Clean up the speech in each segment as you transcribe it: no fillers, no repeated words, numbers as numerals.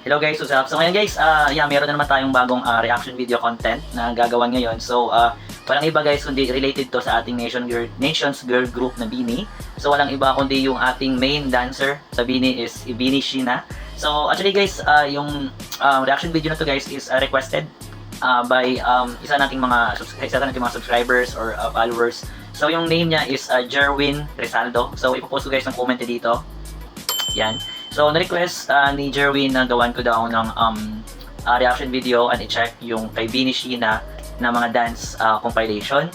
Hello guys, what's up? So ngayon guys, meron na naman tayong bagong reaction video content na gagawan ngayon. So, walang iba guys kundi related to sa ating Nations Girl group na BINI. So walang iba kundi yung ating main dancer sa BINI is BINI Sheena. So actually guys, yung reaction video na to guys is requested by isa nating mga subscribers or followers. So yung name niya is Jerwin Rizaldo. So ipopost ko guys ng comment dito. Yan. So, na-request ni Jerwin na gawan ko daw ng reaction video and i-check yung kay BINI Sheena na mga dance compilation.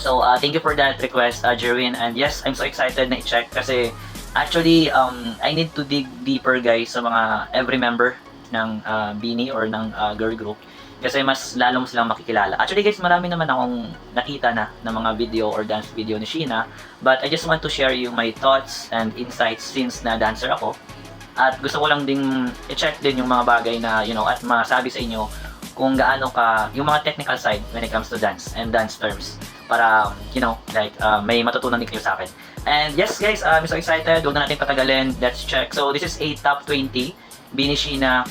So, thank you for that request, Jerwin. And yes, I'm so excited na i-check kasi actually, I need to dig deeper guys sa mga every member ng BINI or ng girl group. Kasi mas lalo mo silang makikilala. Actually guys, marami naman akong nakita na ng mga video or dance video ni Sheena. But I just want to share you my thoughts and insights since na dancer ako. At gusto ko lang ding i-check din yung mga bagay na, at masabi sa inyo kung gaano ka, yung mga technical side when it comes to dance and dance terms. Para, may matutunan din kayo sa akin. And yes guys, I'm so excited. Huwag na natin patagalin. Let's check. So this is a top 20 BINI Sheena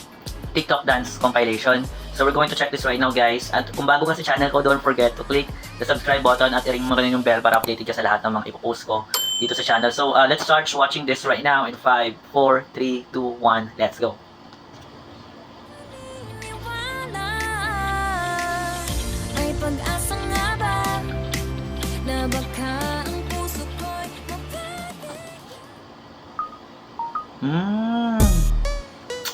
TikTok dance compilation. So we're going to check this right now guys. At kung bago ka sa channel ko, don't forget to click the subscribe button at i-ring mo rin yung bell para updated ka sa lahat ng mga ipopost ko dito sa channel. So let's start watching this right now in 5, 4, 3, 2, 1, let's go. May pag-asa nga ba na baka ang puso ko'y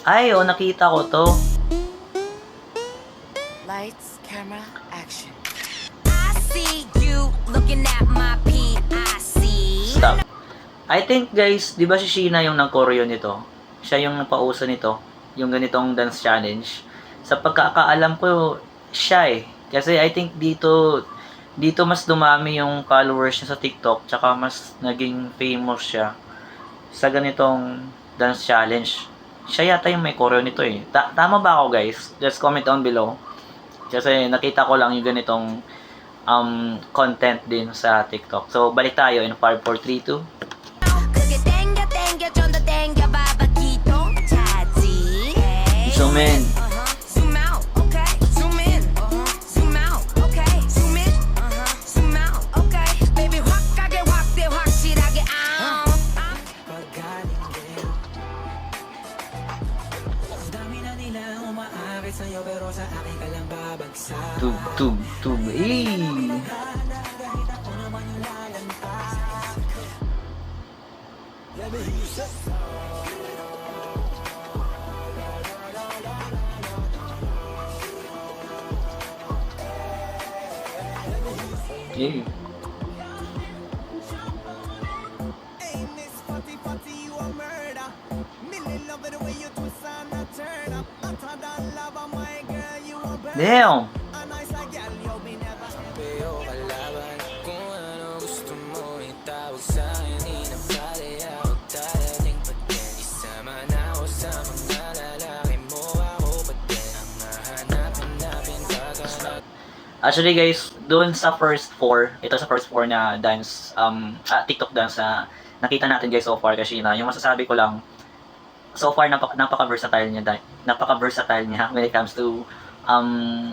Ay, nakita ko to. Lights, camera, action. I see you looking at my PIC. Stop. I think guys, di ba si Sheena yung nag-choreo nito? Siya yung napauso nito, yung ganitong dance challenge. Sa pagkakaalam ko, siya eh. Kasi I think dito mas dumami yung followers niya sa TikTok, tsaka mas naging famous siya sa ganitong dance challenge. Siya yata yung may choreo nito eh. Tama ba ako guys? Just comment down below. Kasi nakita ko lang yung ganitong content din sa TikTok. So, balik tayo in 5, 4, 3, 2. Zoom in. Zoom out, okay. Zoom in. Zoom out, okay. Zoom in. Zoom out, okay. Baby, 확하게 확대 확실하게 out. Paggaling din. Ang dami na nila umaakit sa'yo pero sa akin ka lang babagsak. Tub. Ako naman yung lalantas. Yeah. Damn! Pero kalaban kung ano gusto mo itawag sa'kin. Inabali ako darating pa din. Isama na ako sa mga lalaki mo. Ako pa din ang hahanap-hanapin pagkahanap. Actually guys, doon sa first 4, ito sa first 4 na dance, TikTok dance na nakita natin guys so far kasi yung masasabi ko lang, so far napaka-versatile niya when it comes to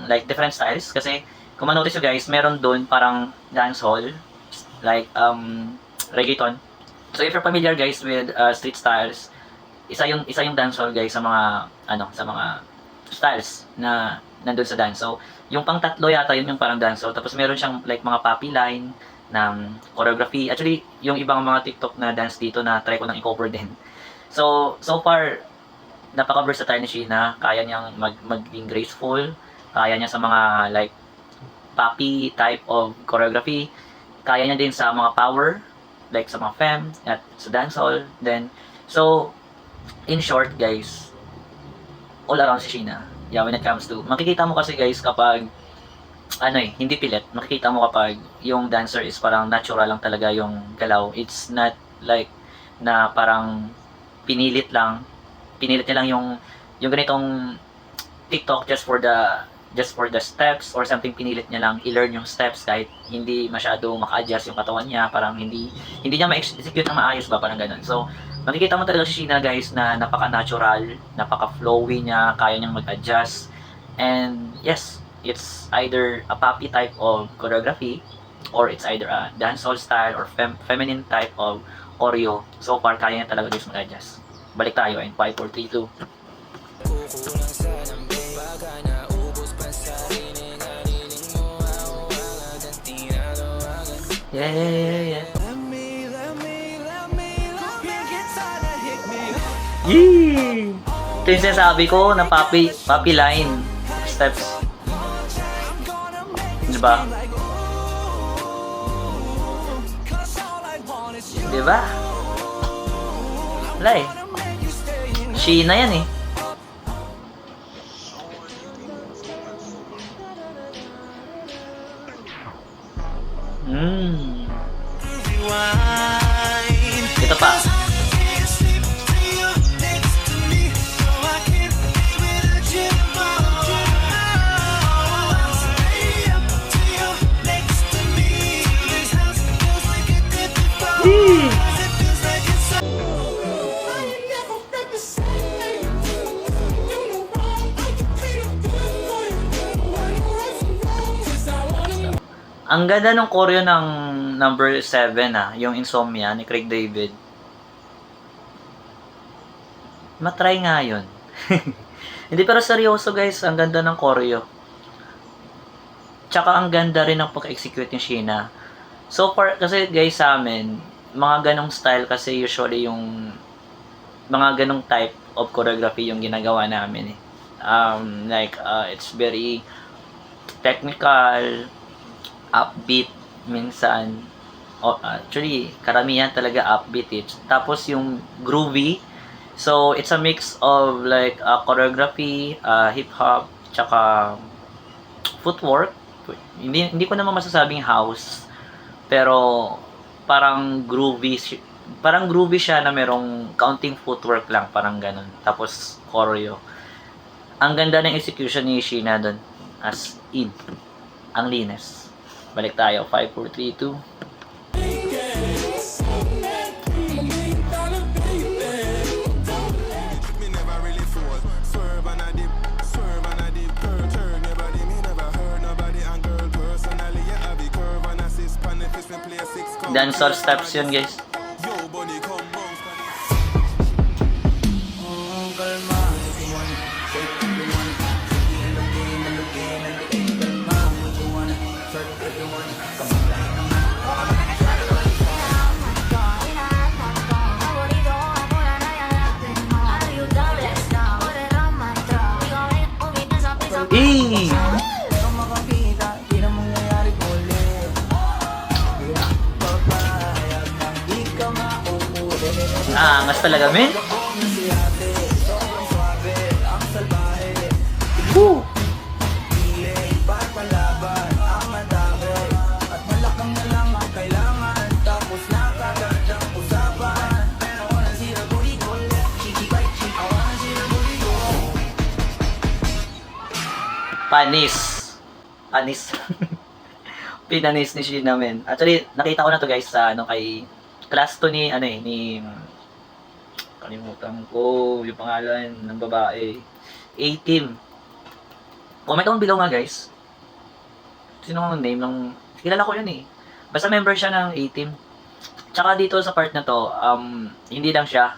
like different styles. Kasi kung manotice nyo guys, meron doon parang dancehall, like reggaeton. So if you're familiar guys with street styles, isa yung dancehall guys sa mga styles na nandun sa dance. So yung pang tatlo yata yun yung parang dancehall, tapos meron siyang like mga poppy line ng choreography. Actually yung ibang mga TikTok na dance dito na try ko nang i-cover din. So far napaka-versatile ni Sheena. Kaya niyang maging graceful, kaya niya sa mga like poppy type of choreography, kaya niya din sa mga power like sa mga femme at sa dancehall. Then so in short guys, all around si Sheena. Yeah, when it comes to, makikita mo kasi guys kapag hindi pilit, makikita mo kapag yung dancer is parang natural lang talaga yung galaw. It's not like na parang pinilit niya lang yung ganitong TikTok just for the just for the steps or something, pinilit niya lang i-learn yung steps kahit hindi masyado maka-adjust yung katawan niya, parang hindi niya ma-execute na maayos ba, parang ganun. So, makikita mo talaga si Sheena guys na napaka-natural, napaka-flowy niya, kaya niyang mag-adjust. And yes, it's either a poppy type of choreography or it's either a dancehall style or feminine type of choreo. So far, kaya niya talaga guys mag-adjust. Balik tayo in 5, 4, 3, 2. Kukulang sa lambing baka naubos pa sa ining haliling mo. Ako agad ang tinatawagan. Yeah. Let me get time to hit me up. Yee! Ito yung sinasabi ko na poppy line steps. Diba? Diba? Wala eh. Sheena yan eh. Ito pa. Ang ganda ng choreo ng number 7 yung Insomnia ni Craig David. Matry nga yun. Hindi, pero seryoso guys, ang ganda ng choreo. Tsaka ang ganda rin ng pag-execute ni Sheena. So far, kasi guys sa amin, mga ganong style kasi usually yung mga ganong type of choreography yung ginagawa namin eh. It's very technical, upbeat minsan. Actually, karamihan talaga upbeat eh. Tapos yung groovy. So, it's a mix of like choreography, hip-hop, tsaka footwork. Hindi ko naman masasabing house. Pero, parang groovy siya na merong counting footwork lang. Parang ganun. Tapos, choreo. Ang ganda ng execution ni Sheena doon. As in. Ang linis. Balik tayo. 5, 4, 3, 2. Dancehall steps yun guys. Angas talaga, men. Woo! Panis. Pinanis ni Sheena, men. Actually, nakita ko na to guys sa kay class to ni kalimutan ko yung pangalan ng babae. A-Team. Comment down below nga guys. Sino ang name ng... Kilala ko yun eh. Basta member siya ng A-Team. Tsaka dito sa part na to, hindi lang siya.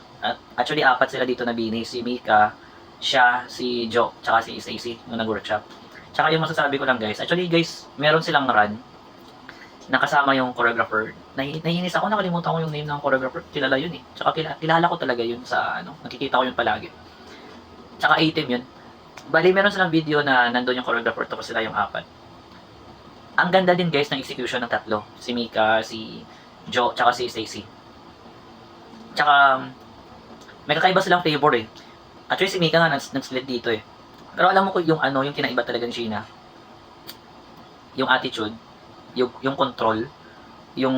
Actually, 4 sila dito na bini. Si Mika, siya, si Jo, tsaka si Stacy nung nag-workshop. Tsaka yung masasabi ko lang guys. Actually guys, meron silang run. Nakasama yung choreographer. Nahihinis ako, nakalimutan ko yung name ng choreographer. Kilala yun eh. Tsaka kilala ko talaga yun sa nakikita ko yun palagi. Tsaka A-Team yun. Bali, meron silang video na nandun yung choreographer tapos sila yung 4. Ang ganda din guys ng execution ng 3. Si Mika, si Jo, tsaka si Stacy. Tsaka, may kakaiba silang flavor eh. Actually si Mika nga nag-split dito eh. Pero alam mo ko yung yung kinaiba talaga ni Sheena. Yung attitude. Yung control, yung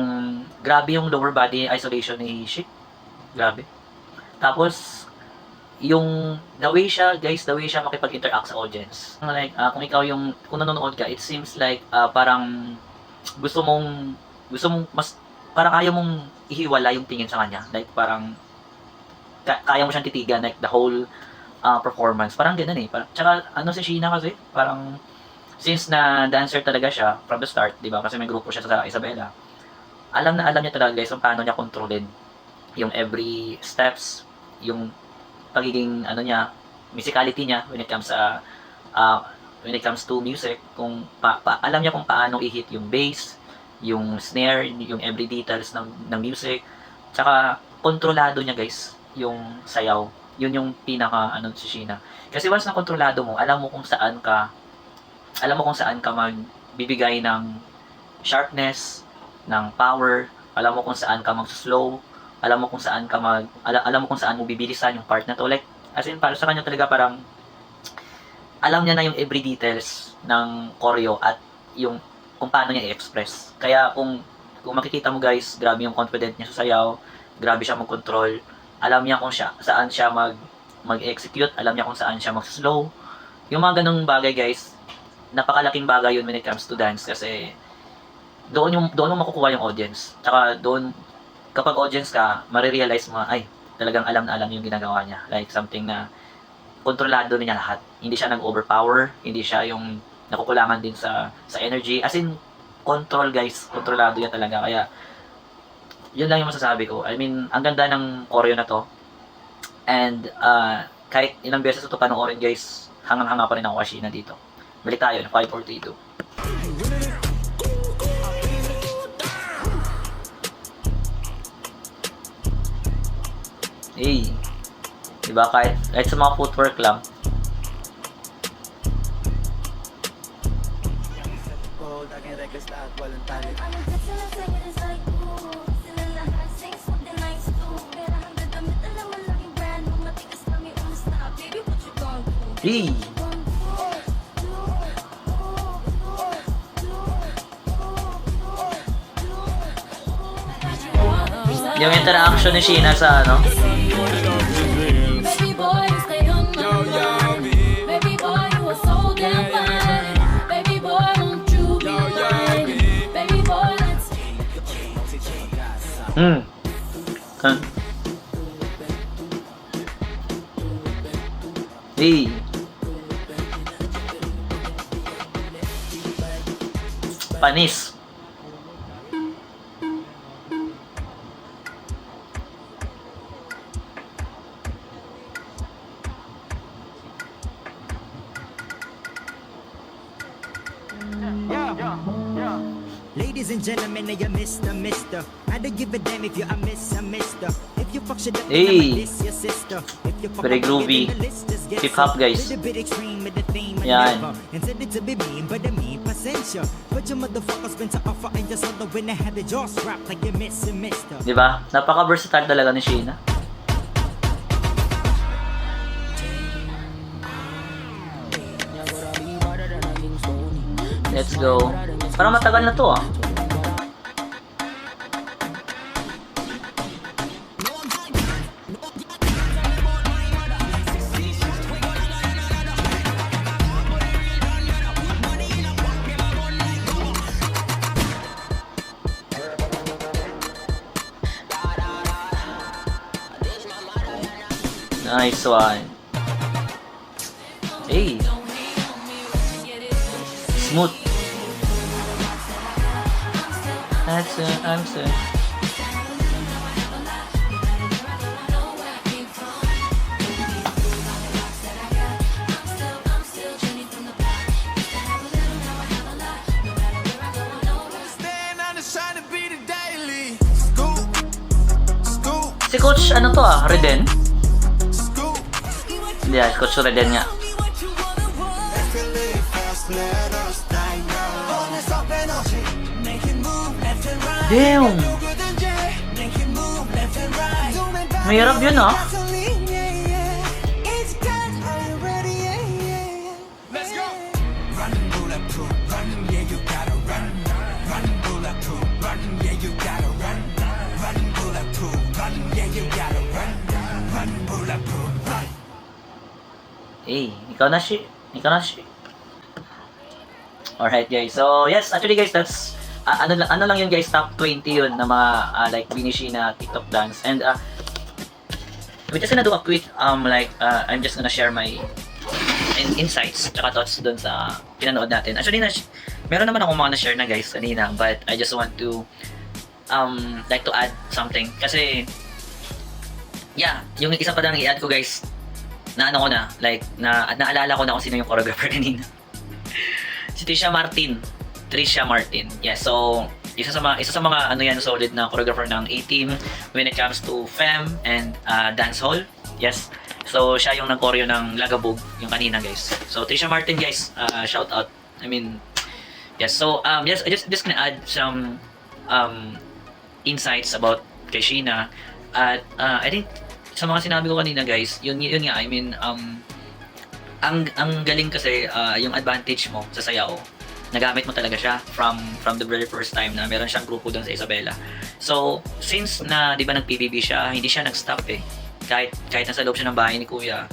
grabe yung lower body isolation ni Sheik. Grabe. Tapos yung the way siya makipag-interact sa audience. Like, kung nanonood ka, it seems like parang gusto mong parang ayaw mong ihiwala yung tingin sa kanya. Like, parang kaya mo siyang titigan, like, the whole performance. Parang ganun eh. Tsaka, si Sheena kasi, parang, since na dancer talaga siya from the start, di ba? Kasi may grupo siya sa Isabela. Alam niya talaga guys kung paano niya kontrolin yung every steps, yung pagiging niya, musicality niya when it comes to music, kung alam niya kung paano i-hit yung bass, yung snare, yung every details ng music. Tsaka kontrolado niya guys yung sayaw. Yun yung pinaka si Sheena. Kasi once na kontrolado mo, alam mo kung saan ka magbibigay ng sharpness, ng power, alam mo kung saan ka mag-slow, alam mo kung saan mo bibilisan yung part na to. Like, as in, para sa kanya talaga parang alam niya na yung every details ng choreo at yung kung paano niya i-express. Kaya kung makikita mo guys, grabe yung confident niya sa sayaw, grabe siya mag-control, alam niya kung saan siya mag-execute, alam niya kung saan siya mag-slow. Yung mga ganung bagay guys, napakalaking bagay yun when it comes to dance kasi doon mo makukuha yung audience. Tsaka doon, kapag audience ka, marirealize mo, ay, talagang alam na alam yung ginagawa niya. Like, something na kontrolado niya lahat. Hindi siya nag-overpower, hindi siya yung nakukulangan din sa energy. As in, control guys, kontrolado yan talaga. Kaya, yun lang yung masasabi ko. I mean, ang ganda ng choreo na to. And, kahit ilang beses ito panoorin guys, hangang-hanga pa rin ako kasi na dito. Balik tayo, 542. Eh, diba kahit sa mga footwork lang. Eh, yung interaction ni Sheena sa Baby boy, you stay on my mind. Baby boy, you are so damn fine. Baby boy, won't you be mine? Baby boy, let's Eh, panis. Ladies and gentlemen, I am Mr. I don't give a damn if you are Mister. If you fuck shit up, Hey. then I'ma diss your sister. If you fuck Very up, groovy. then the list just gets Hip hop, up. guys. Little bit extreme with the theme and Yan. never intended to be mean, but I mean pasensya. But your motherfuckers been to offer and just on the winner had the jaw strapped like you're missing Mister. Diba? Napaka-versatile talaga ni Sheena. Let's go. Parang matagal na to ah. Nice one. Hey. Smooth. That's it, I'm set. Stand on the shine to be the daily. Scoop, scoop, Si Coach, ano to ah? Reden? scoop. Hindi ah, Coach Reden nga. If you live fast, let us die now. On this up energy, make it move left and right. Damn! Good and Jay, make it move left and right. Mahirap yun ah. It's time, are you ready? Let's go. Run, bulletproof, run, yeah, you gotta run. Run, bulletproof, run, yeah, you gotta run. Run, bulletproof, run, yeah, you gotta run. Run, bulletproof, run. ikaw na shi. Alright guys, so yes, actually guys, that's ano lang yun guys, top 20 yun na mga like Beanie Sheena TikTok dance. And we're just gonna do a quick I'm just gonna share my insights tsaka thoughts dun sa pinanood natin. Actually, meron naman akong mga na-share na guys kanina, but I just want to like to add something kasi yeah, yung isa pa lang i-add ko guys na ano ko na, like naalala ko na kung sino yung choreographer kanina. Si Trisha Martin. Yes, so isa sa mga ano yan, solid na choreographer ng A-Team when it comes to femme and dancehall. Yes. So siya yung nag-choreo ng Lagabog yung kanina guys. So Trisha Martin guys, shout out. I mean, yes. So yes, I just gonna add some insights about kay Sheena. At I think sa mga sinabi ko kanina guys, yun nga, I mean ang galing kasi yung advantage mo sa sayaw, nagamit mo talaga siya from the very first time na meron siyang grupo doon sa Isabela. So since na 'di ba nag-PBB siya, hindi siya nag-stop eh. Kahit nasa loob siya ng bahay ni Kuya,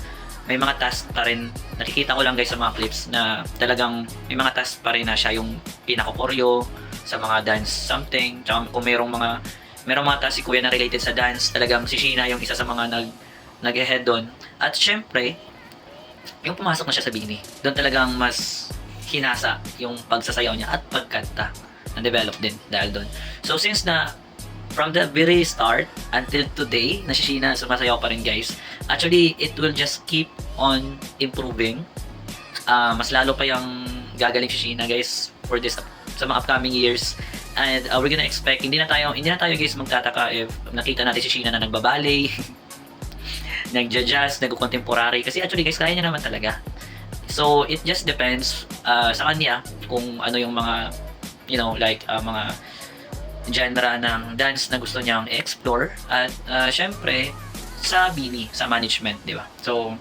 may mga task pa rin. Nakikita ko lang guys sa mga clips na talagang may mga task pa rin na siya yung pinaka-choreo sa mga dance something. Tsaka kung merong mga task si Kuya na related sa dance, talagang si Sheena yung isa sa mga nag-head doon. At syempre, yung pumasok na siya sa Beanie, doon talagang mas hinasa yung pagsasayaw niya at pagkanta na develop din dahil doon. So since na from the very start until today na si Sheena sumasayaw pa rin guys, actually it will just keep on improving. Mas lalo pa yung gagaling si Sheena guys for this sa mga upcoming years. And we're gonna expect, hindi na tayo guys magtataka if nakita natin si Sheena na nagbaballet, nagja-jazz, nag-contemporary, kasi actually guys kaya niya naman talaga. So it just depends sa kanya kung ano yung mga mga genre ng dance na gusto niyang explore. At syempre sa Beanie, sa management, di ba? So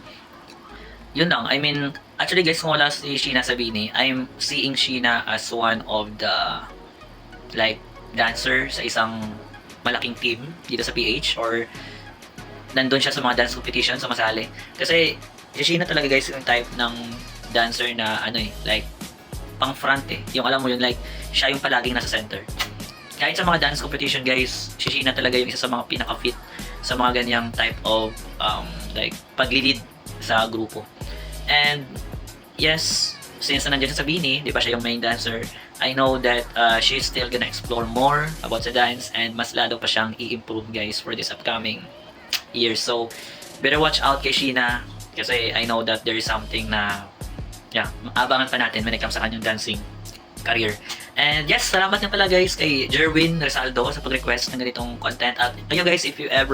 yun lang. I mean, actually guys, kung wala si Sheena sa Beanie, I'm seeing Sheena as one of the like dancer sa isang malaking team dito sa PH, or nandun siya sa mga dance competition, sumasali. Kasi si Sheena talaga guys yung type ng dancer na like pang front eh. Yung alam mo yun, like siya yung palaging nasa center. Kahit sa mga dance competition guys, si Sheena talaga yung isa sa mga pinaka-fit sa mga ganyang type of like pag-lead sa grupo. And yes, since nandiyan siya sa Beanie, di ba siya yung main dancer, I know that she's still gonna explore more about the dance, and mas lalo pa siyang i-improve guys for this upcoming year. So better watch out kay Sheena, kasi I know that there is something na abangan pa natin when it comes sa kanyang dancing career. And yes, salamat nga pala guys kay Jerwin Resaldo sa pag-request ng ganitong content. At kayo guys, if you have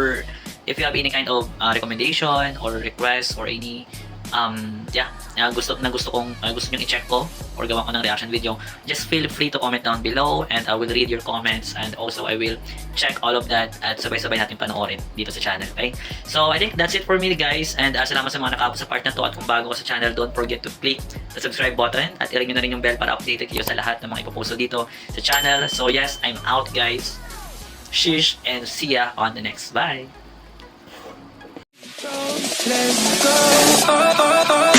any kind of recommendation or request or any gusto nyo i-check ko or gawan ko ng reaction video, just feel free to comment down below, and I will read your comments, and also I will check all of that at sabay-sabay natin panoorin dito sa channel. Okay? So I think that's it for me guys, and salamat sa mga nakaabot sa part na to. At kung bago ka sa channel, don't forget to click the subscribe button at i-ring nyo na rin yung bell para updated kayo sa lahat ng mga ipoposto dito sa channel. So yes, I'm out guys. Shish, and see ya on the next. Bye! Let's go.